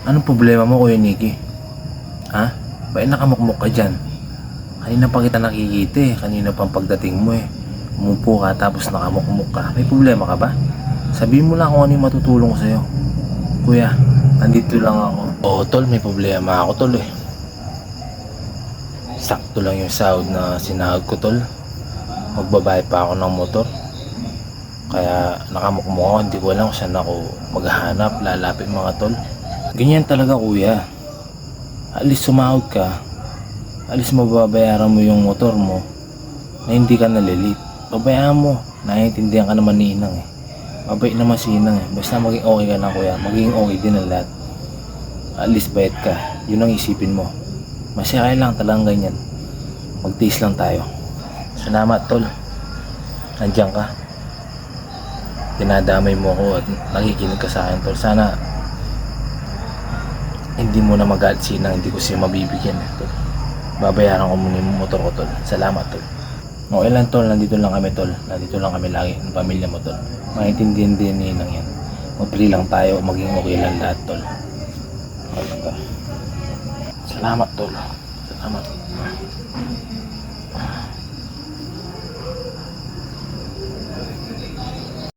Anong problema mo, Kuya Nicky? Ha? Bakit nakamukmuk ka dyan? Kanina pa kita nakikita eh. Kanina pang pagdating mo eh. Umupo ka tapos nakamukmuk ka. May problema ka ba? Sabihin mo lang kung ano yung matutulong ko sa'yo. Kuya, nandito lang ako. Oo tol, may problema ako tol eh. Sakto lang yung sahod na sinahod ko tol. Magbabayad pa ako ng motor. Kaya nakamukmuk ako, hindi ko alam kung saan ako maghahanap, lalapit mga tol. Ganyan talaga kuya. Alis sumahod ka, alis mababayaran mo yung motor mo na hindi ka nalilit. Babayaan mo, naiintindihan ka naman ni Inang eh. Mabait naman si Inang eh. Basta maging okay ka lang kuya, maging okay din ang lahat. Alis bayad ka, yun ang isipin mo. Masaya lang talagang ganyan. Magtiis lang tayo. Salamat tol, nandiyan ka. Dinadamay mo ako at nakikinig ka sa akin tol. Sana hindi mo na magalit si Inang, hindi ko siya mabibigyan eh, tol. Babayaran ko muna yung motor ko tol. Salamat tol. Okay lang tol, nandito lang kami tol. Nandito lang kami lagi ng pamilya mo tol. Maintindihan din ni Inang yan. Mag-pray lang tayo, maging okay lang lahat tol. Okay, tol. Salamat tol. Salamat.